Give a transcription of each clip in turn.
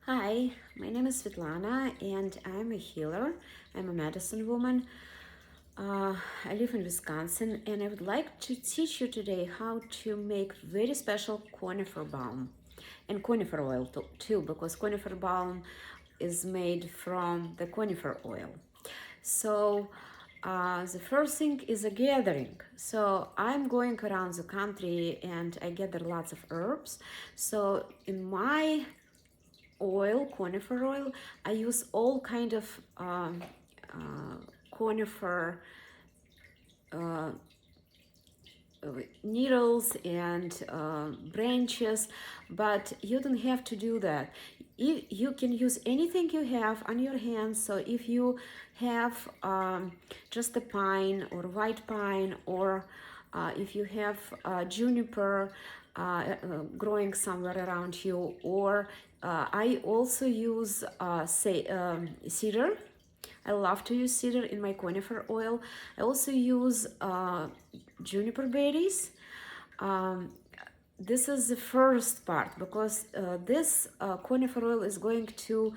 Hi, my name is Svetlana and I'm a healer. I'm a medicine woman. I live in Wisconsin and I would like to teach you today how to make very special conifer balm and conifer oil too, because conifer balm is made from the conifer oil. So the first thing is a gathering. So I'm going around the country and I gather lots of herbs. So in my oil, conifer oil, I use all kind of conifer uh, needles and branches, but you don't have to do that. You can use anything you have on your hands. So if you have just a pine or white pine, or if you have juniper growing somewhere around you, or I also use cedar. I love to use cedar in my conifer oil. I also use juniper berries. Um, this is the first part because this conifer oil is going to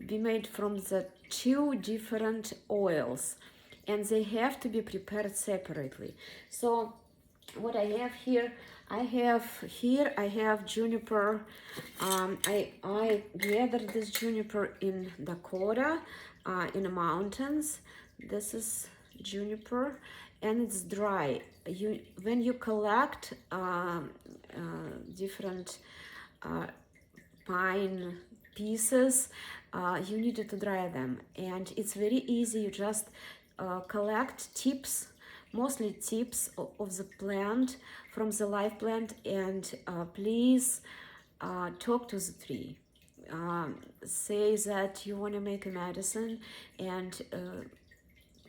be made from the two different oils and they have to be prepared separately. So what I have here, I have juniper. I gathered this juniper in Dakota, in the mountains. This is juniper, and it's dry. When you collect different pine pieces, you need to dry them, and it's very easy. You just collect tips, mostly tips of the plant, from the live plant, and please talk to the tree. Say that you want to make a medicine, and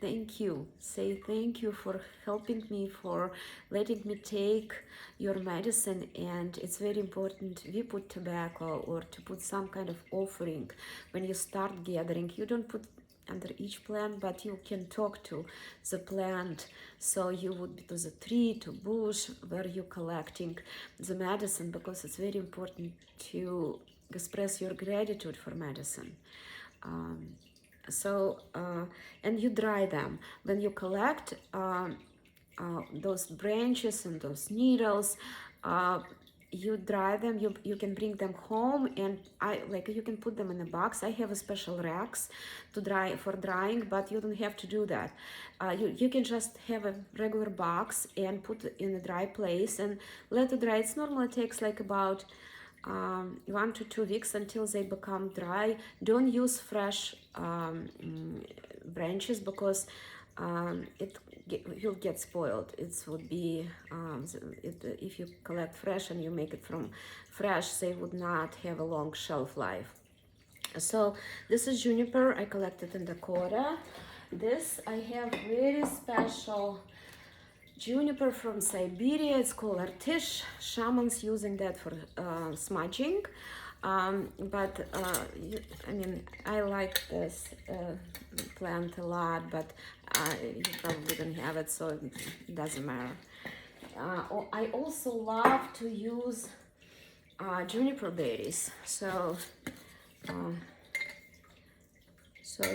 thank you. Say thank you for helping me, for letting me take your medicine. And it's very important we put tobacco or to put some kind of offering when you start gathering. You don't put under each plant, but you can talk to the plant. So you would be to the tree, to bush where you're collecting the medicine, because it's very important to express your gratitude for medicine. And you dry them when you collect those branches and those needles. You dry them, you can bring them home, and you can put them in a box. I have a special racks to dry for drying, but you don't have to do that. You can just have a regular box and put it in a dry place and let it dry. It normally takes like about 1 to 2 weeks until they become dry. Don't use fresh branches, because you'll get spoiled. It would be if you collect fresh and you make it from fresh, they would not have a long shelf life. So this is juniper. I collected in Dakota. This I have very special juniper from Siberia. It's called artish. Shamans using that for smudging. I like this plant a lot, but you probably don't have it, so it doesn't matter. I also love to use juniper berries. So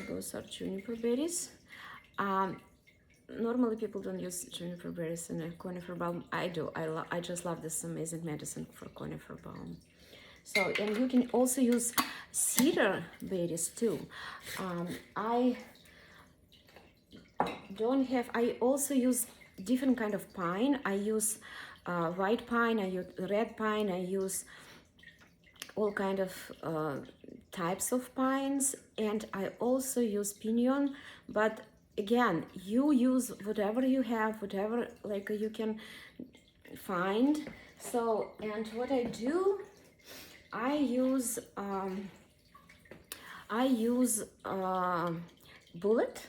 those are juniper berries. Normally people don't use juniper berries in a conifer balm. I do. I just love this amazing medicine for conifer balm. So, and you can also use cedar berries too. I also use different kind of pine. I use white pine, I use red pine, I use all kind of types of pines, and I also use pinyon. But again, you use whatever you have, whatever you can find. So, and what I do, I use bullet,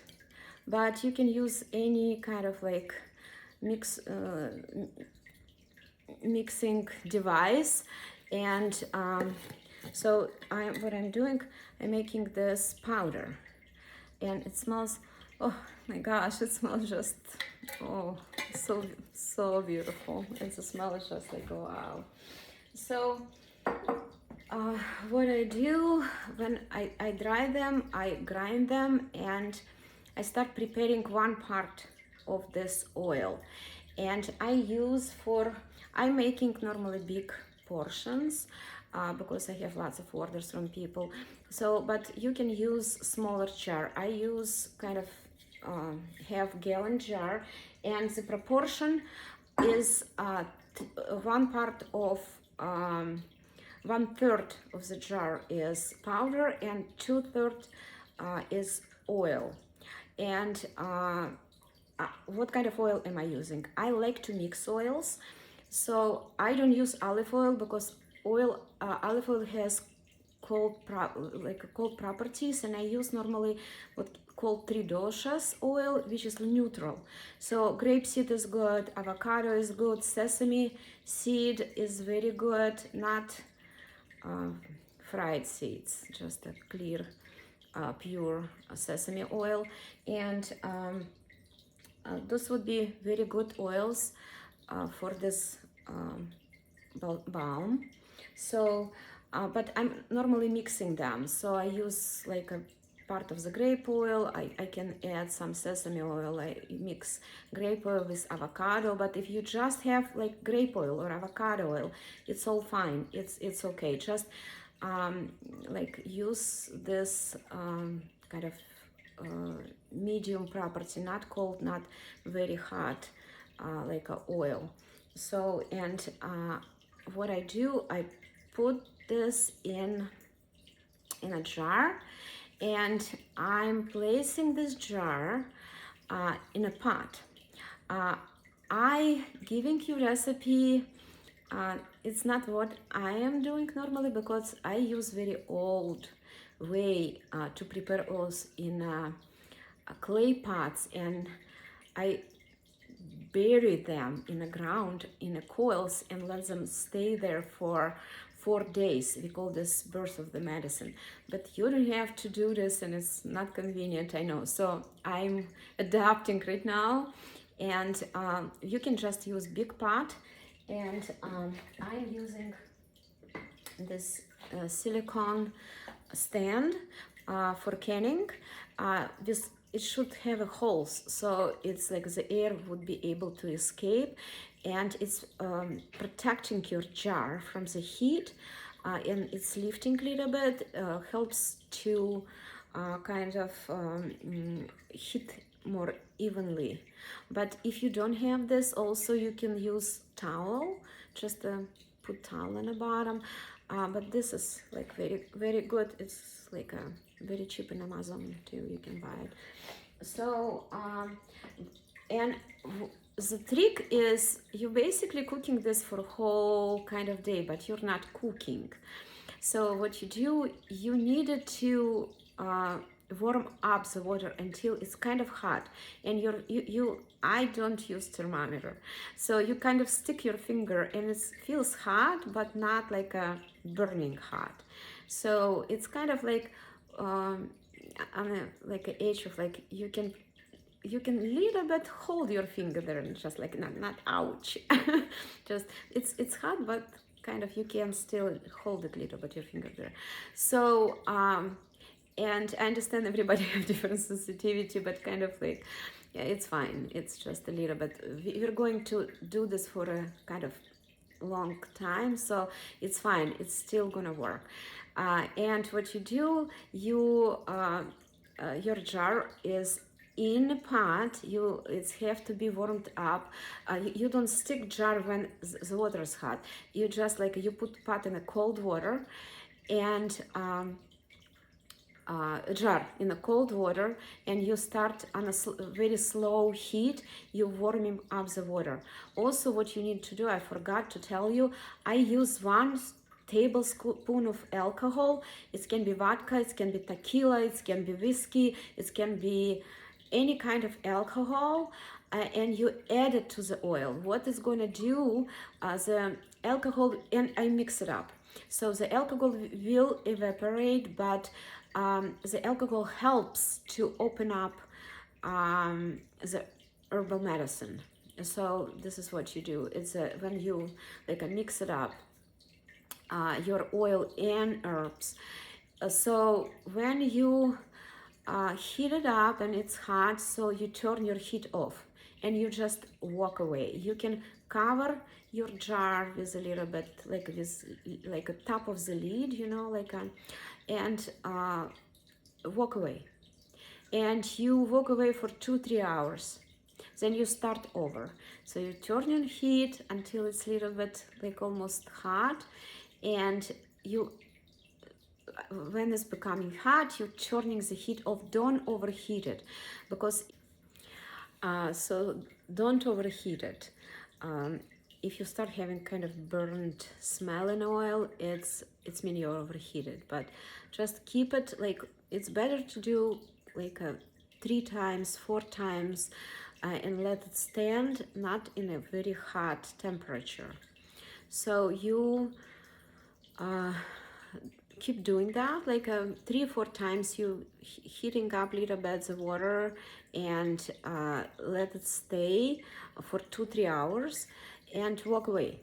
but you can use any kind of mixing device. And so what I'm doing, I'm making this powder, and it smells, oh my gosh, it smells just, oh, so beautiful. And the smell is just like, wow. So what I do when I dry them, I grind them, and I start preparing one part of this oil. And I'm making normally big portions because I have lots of orders from people. So, but you can use smaller jar. I use kind of half-gallon jar, and the proportion is one part of one third of the jar is powder and two-thirds is oil. And what kind of oil am I using? I like to mix oils, so I don't use olive oil because olive oil has cold properties, and I use normally what called three doshas oil, which is neutral. So grape seed is good, avocado is good, sesame seed is very good, not fried seeds, just a clear, pure sesame oil. And those would be very good oils for this balm. So, but I'm normally mixing them. So I use like a part of the grape oil. I can add some sesame oil. I mix grape oil with avocado. But if you just have like grape oil or avocado oil, it's all fine. It's okay. Just like use this kind of medium property, not cold, not very hot, like a oil. So, and what I do, I put this in a jar, and I'm placing this jar in a pot. I giving you recipe. It's not what I am doing normally because I use very old way to prepare oils in clay pots, and I bury them in the ground in the coils and let them stay there for 4 days. We call this birth of the medicine, but you don't have to do this, and it's not convenient, I know. So I'm adapting right now, and you can just use big pot, and I'm using this silicone stand for canning. This it should have a holes, so it's like the air would be able to escape, and it's protecting your jar from the heat, and it's lifting a little bit, helps to kind of heat more evenly. But if you don't have this, also you can use towel, just put towel on the bottom. But this is like very good. It's like very cheap in Amazon too, you can buy it. So and the trick is you basically cooking this for a whole kind of day, but you're not cooking. So what you do, you needed to warm up the water until it's kind of hot, and I don't use thermometer, so you kind of stick your finger and it feels hot but not like a burning hot. So it's kind of like on like an edge of, like, you can little bit hold your finger there and just like not ouch. Just it's hot, but kind of you can still hold it little bit your finger there. So and I understand everybody have different sensitivity, but kind of like, yeah, it's fine. It's just a little bit. We're going to do this for a kind of long time, so it's fine. It's still gonna work. And what you do, your jar is in a pot. It's have to be warmed up. You don't stick jar when the water is hot. You just like you put pot in a cold water, and a jar in a cold water, and you start on a very slow heat. You warming up the water. Also, what you need to do, I forgot to tell you, I use 1 tablespoon of alcohol. It can be vodka, it can be tequila, it can be whiskey, it can be any kind of alcohol, and you add it to the oil. What it's going to do, the alcohol, and I mix it up. So the alcohol will evaporate, but the alcohol helps to open up the herbal medicine. So this is what you do. It's when you like mix it up, your oil and herbs. So when you heat it up and it's hot, so you turn your heat off and you just walk away. You can cover your jar with a little bit like this, like a top of the lid, you know, like a, and walk away. And you walk away for 2-3 hours. Then you start over. So you turn on heat until it's a little bit like almost hot, and you, when it's becoming hot, you're turning the heat off. Don't overheat it, because so don't overheat it. If you start having kind of burnt smell in oil, it's mean you're overheated. But just keep it like, it's better to do like 3 times, 4 times, and let it stand, not in a very hot temperature. So you keep doing that like 3 or 4 times. You heating up little bits of water and let it stay for 2-3 hours and walk away.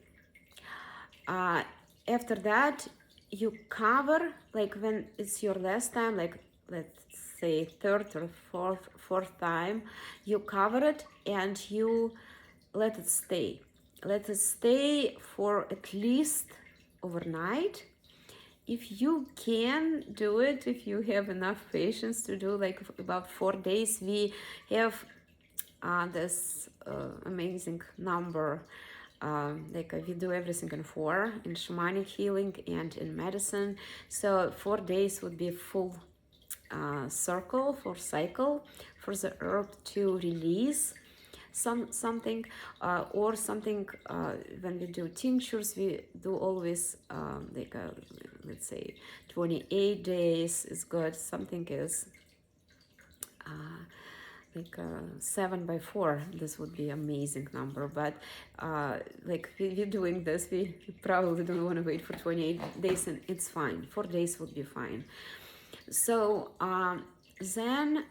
After that, you cover, like when it's your last time, like let's say third or fourth time, you cover it and you let it stay. Let it stay for at least overnight. If you can do it, if you have enough patience to do like about 4 days, we have this amazing number. Like we do everything in 4 in shamanic healing and in medicine. So 4 days would be a full circle for cycle for the herb to release something, or something. When we do tinctures, we do always like let's say 28 days is good. Something is like 7 by 4, this would be amazing number. But like we're doing this, we probably don't want to wait for 28 days, and it's fine. 4 days would be fine. So then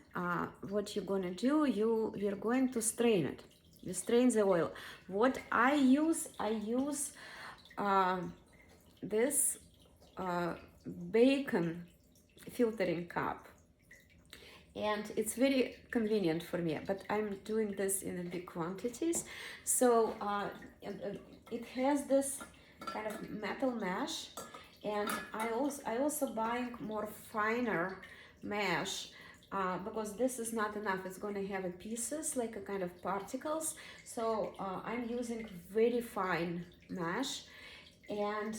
what you're gonna do, you're going to strain it. You strain the oil. What I use this bacon filtering cup, and it's very convenient for me, but I'm doing this in big quantities. So it has this kind of metal mesh, and I also buying more finer mesh, because this is not enough. It's going to have pieces like a kind of particles. So I'm using very fine mesh. And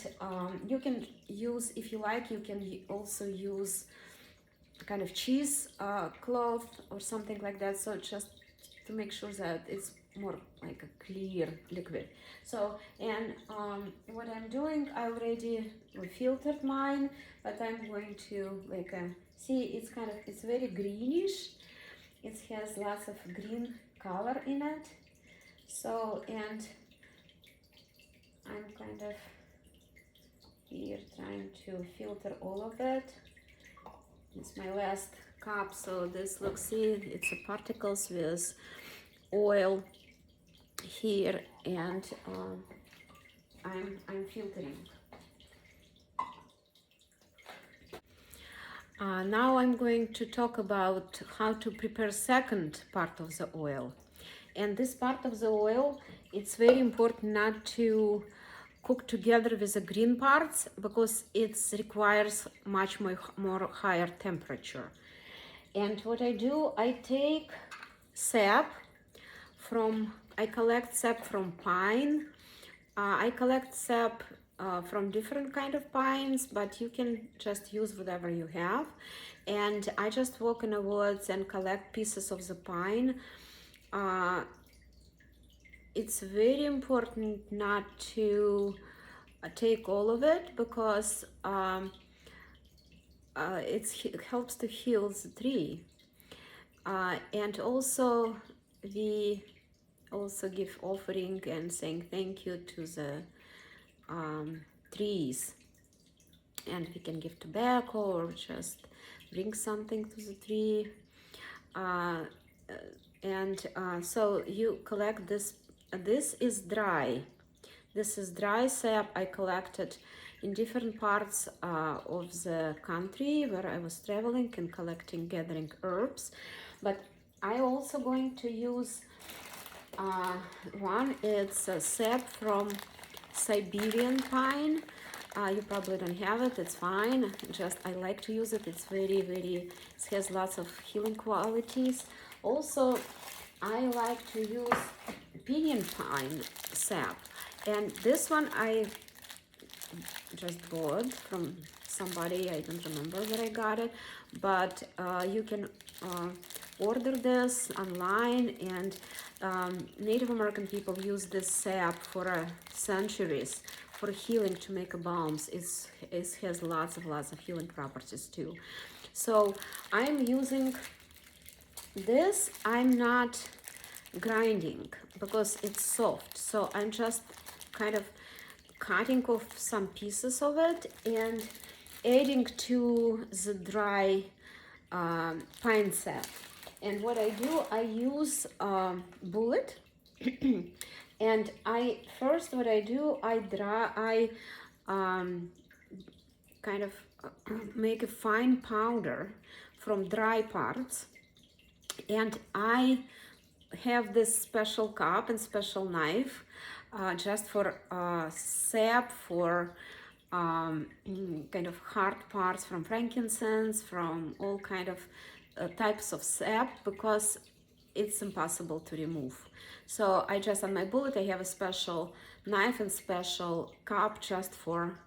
you can use, if you like, you can also use kind of cheese cloth or something like that. So just to make sure that it's more like a clear liquid. So, and what I'm doing, I already filtered mine, but I'm going to like see, it's kind of, it's very greenish. It has lots of green color in it. So, and I'm kind of here trying to filter all of it. It's my last cup, so this looks, see, it's a particles with oil here, and I'm filtering. Now I'm going to talk about how to prepare second part of the oil. And this part of the oil, it's very important not to cook together with the green parts, because it requires much more higher temperature. And what I do, I take sap from, I collect sap from pine. I collect sap from different kind of pines, but you can just use whatever you have. And I just walk in the woods and collect pieces of the pine. It's very important not to take all of it, because it helps to heal the tree. And also we also give offering and saying thank you to the trees, and we can give tobacco or just bring something to the tree. So you collect this. This is dry. This is dry sap I collected in different parts of the country where I was traveling and collecting, gathering herbs. But I also going to use one. It's a sap from Siberian pine. You probably don't have it, it's fine. Just I like to use it. It's very, it has lots of healing qualities. Also, I like to use pinyon pine sap. And this one I just bought from somebody. I don't remember where I got it. But you can order this online. And Native American people use this sap for centuries for healing, to make balms. It has lots of healing properties too. So I'm using this. I'm not grinding because it's soft, so I'm just kind of cutting off some pieces of it and adding to the dry pine sap. And what I do, I use bullet. And what I do, I kind of make a fine powder from dry parts. And I have this special cup and special knife just for sap, for kind of hard parts from frankincense, from all kind of types of sap, because it's impossible to remove. So I just, on my bullet, I have a special knife and special cup just for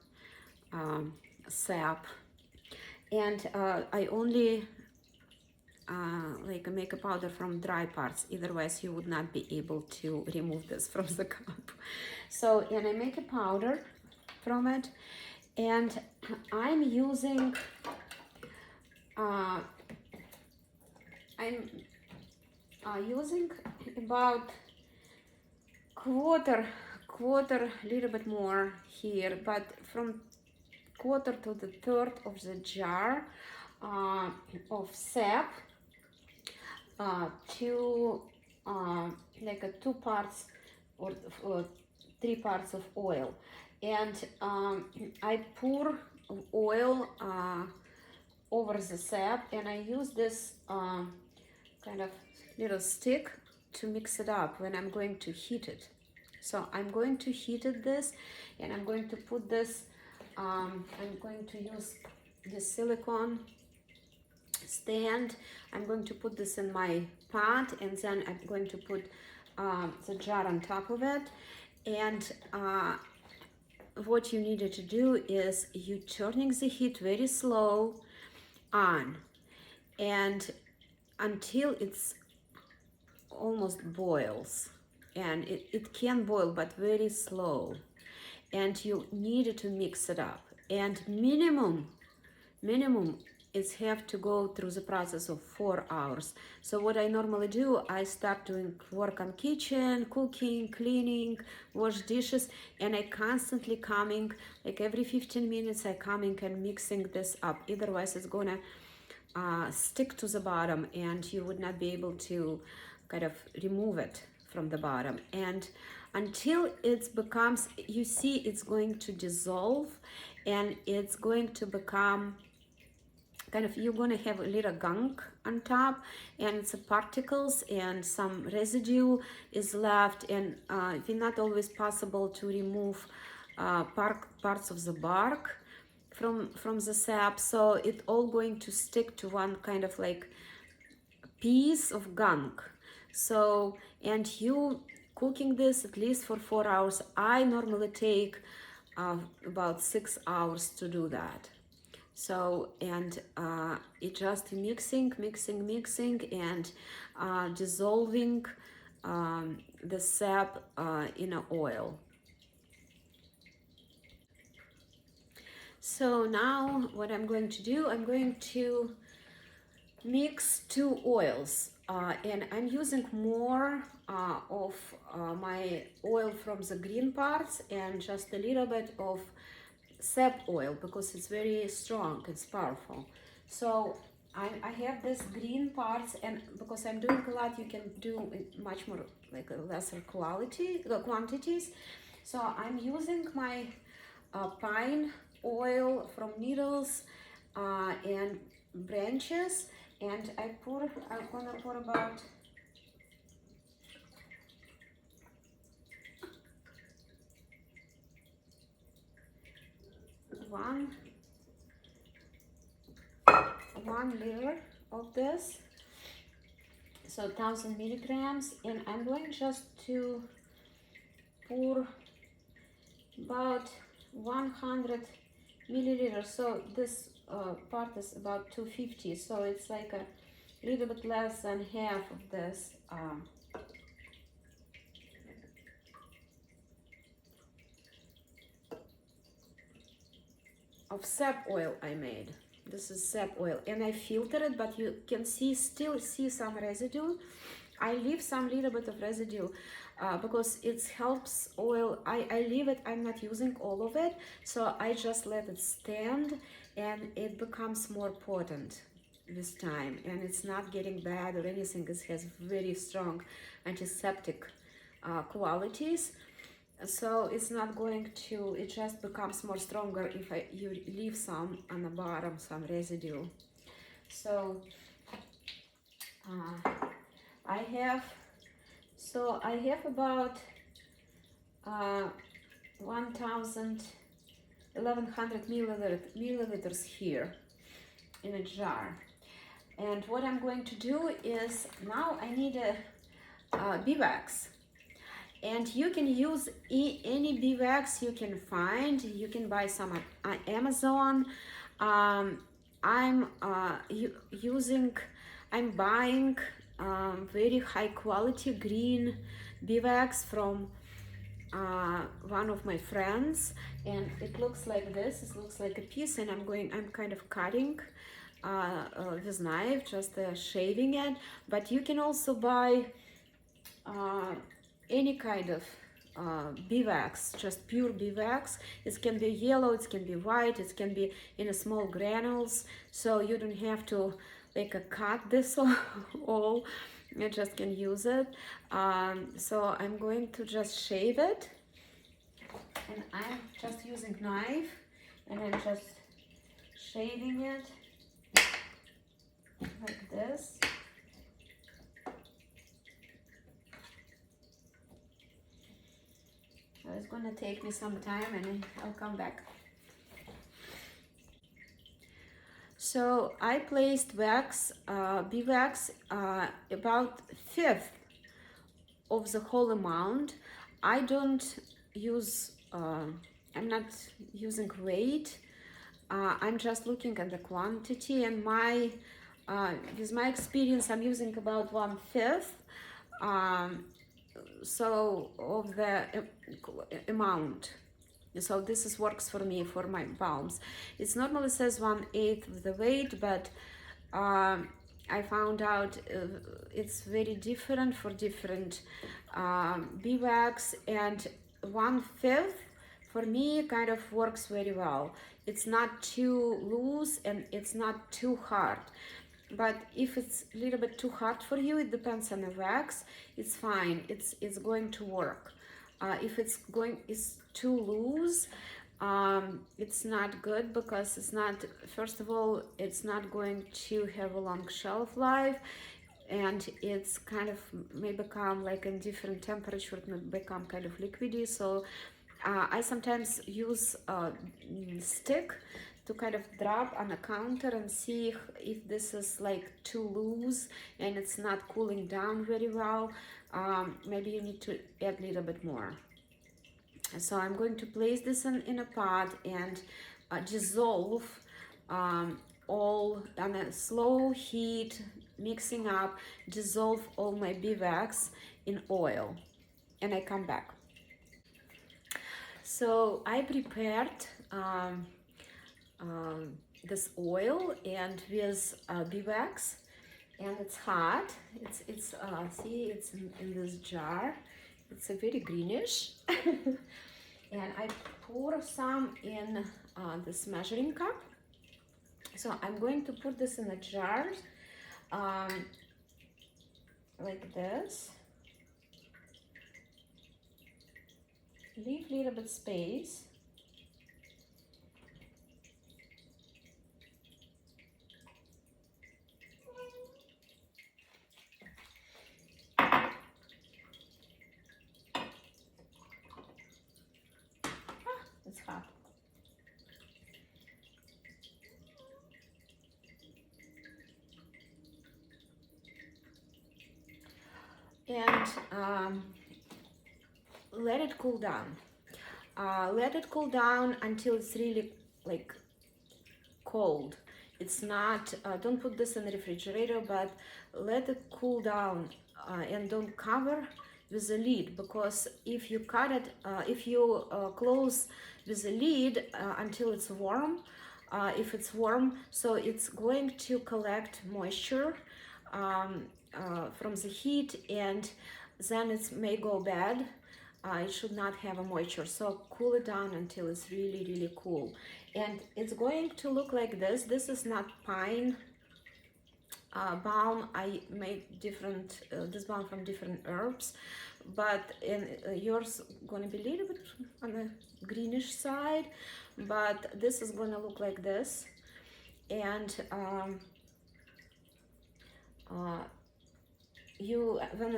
sap. And I only like make a powder from dry parts, otherwise you would not be able to remove this from the cup. So, and I make a powder from it, and I'm using using about quarter, little bit more here, but from quarter to the third of the jar of sap to like 2 parts or 3 parts of oil. And I pour oil over the sap, and I use this kind of little stick to mix it up when I'm going to heat it. So I'm going to heat it this, and I'm going to put this, I'm going to use the silicone stand. I'm going to put this in my pot, and then I'm going to put the jar on top of it. And what you needed to do is you turning the heat very slow on, and until it's almost boils. And it can boil, but very slow. And you needed to mix it up. And minimum is have to go through the process of 4 hours. So what I normally do, I start doing work on kitchen, cooking, cleaning, wash dishes, and I constantly coming, like every 15 minutes I coming and mixing this up. Otherwise it's gonna stick to the bottom, and you would not be able to kind of remove it from the bottom. And until it becomes, you see, it's going to dissolve, and it's going to become kind of, you're going to have a little gunk on top, and it's particles and some residue is left. And it's not always possible to remove parts of the bark from the sap, so it's all going to stick to one kind of like piece of gunk. So, and you cooking this at least for 4 hours. I normally take about 6 hours to do that. So, and it just mixing and dissolving the sap in an oil. So now what I'm going to do, I'm going to mix 2 oils, and I'm using more of my oil from the green parts and just a little bit of sap oil, because it's very strong, it's powerful. So I have this green parts, and because I'm doing a lot, you can do much more, like lesser quantities. So I'm using my pine oil from needles and branches, and I'm gonna pour about one liter of this, so 1,000 milligrams, and I'm going just to pour about 100 milliliters. So this part is about 250, so it's like a little bit less than half of this of sap oil I made. This is sap oil, and I filter it, but you can still see some residue. I leave some little bit of residue because it helps oil. I leave it, I'm not using all of it, so I just let it stand, and it becomes more potent with time, and it's not getting bad or anything. It has very strong antiseptic qualities. So it's not going to, it just becomes more stronger if you leave some on the bottom, some residue. So I have about 1,100 milliliters here in a jar. And what I'm going to do is, now I need a beeswax. And you can use any beeswax you can find. You can buy some on Amazon. I'm buying very high quality green beeswax from one of my friends, and it looks like this. It looks like a piece, and I'm kind of cutting with knife, just shaving it. But you can also buy any kind of beeswax, just pure beeswax. It can be yellow, it can be white, it can be in a small granules, so you don't have to like cut this all. You just can use it. So I'm going to just shave it, and I'm just using knife, and I'm just shaving it like this. It's gonna take me some time, and I'll come back. So I placed beeswax about 1/5 of the whole amount. I don't use, I'm not using weight. I'm just looking at the quantity, and with my experience, I'm using about 1/5. So of the amount. So this works for me for my balms. It normally says 1/8 of the weight, but I found out it's very different for different beeswax, and 1/5 for me kind of works very well. It's not too loose and it's not too hard. But if it's a little bit too hard for you, it depends on the wax, it's fine, it's going to work. If it's too loose, it's not good, because it's not, first of all, it's not going to have a long shelf life, and it's kind of may become like in different temperature, it may become kind of liquidy. So I sometimes use a stick to kind of drop on the counter and see if this is like too loose and it's not cooling down very well. Maybe you need to add a little bit more. So I'm going to place this in a pot and dissolve all on a slow heat, mixing up, dissolve all my beeswax in oil, and I come back. So I prepared this oil and with beeswax, and it's hot. It's see, it's in this jar. It's a very greenish. And I pour some in this measuring cup. So I'm going to put this in a jar like this. Leave a little bit space. and let it cool down. Let it cool down until it's really like cold. It's not, don't put this in the refrigerator, but let it cool down, and don't cover with the lid, because if you cut it, if you close with the lid until it's warm, if it's warm, so it's going to collect moisture from the heat, and then it may go bad. It should not have a moisture, so cool it down until it's really cool. And it's going to look like this. This is not pine balm. I made different this balm from different herbs, but in yours gonna be a little bit on the greenish side, but this is gonna look like this. And you when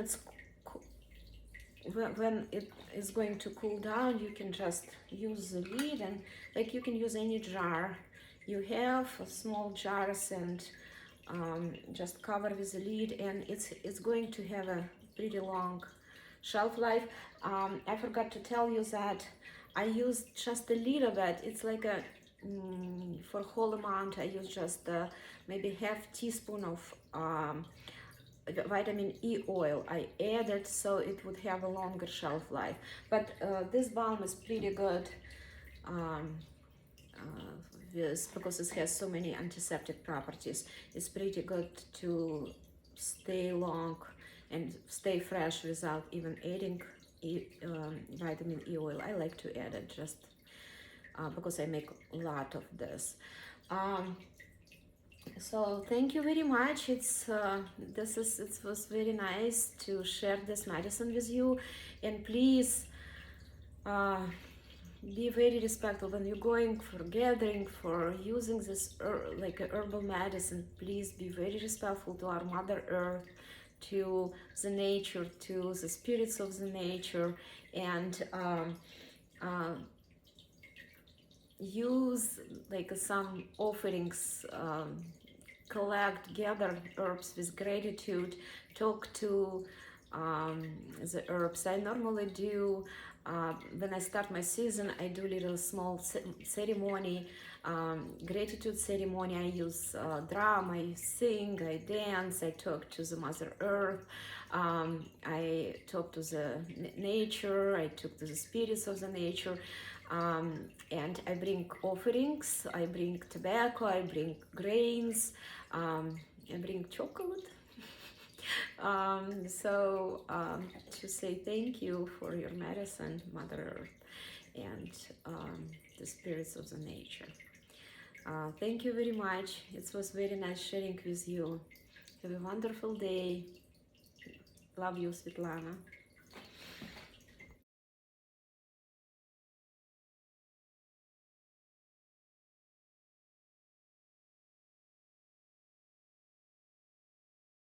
it is going to cool down, you can just use the lid, and like you can use any jar you have, small jars, and just cover with the lid, and it's going to have a pretty long shelf life. I forgot to tell you that I used just a little bit. It's like a for whole amount I use just maybe half teaspoon of vitamin E oil. I added so it would have a longer shelf life. But this balm is pretty good because it has so many antiseptic properties. It's pretty good to stay long and stay fresh without even adding vitamin E oil. I like to add it just because I make a lot of this. So thank you very much. It was very nice to share this medicine with you, and please be very respectful when you're going for gathering, for using this like a herbal medicine. Please be very respectful to our Mother Earth, to the nature, to the spirits of the nature, and use like some offerings, gather herbs with gratitude, talk to the herbs. I normally do, when I start my season, I do little small ceremony, gratitude ceremony. I use drum, I sing, I dance, I talk to the Mother Earth, I talk to the nature, I talk to the spirits of the nature. And I bring offerings, I bring tobacco, I bring grains, I bring chocolate. To say thank you for your medicine, Mother Earth, and the spirits of the nature. Thank you very much. It was very nice sharing with you. Have a wonderful day. Love you, Svetlana.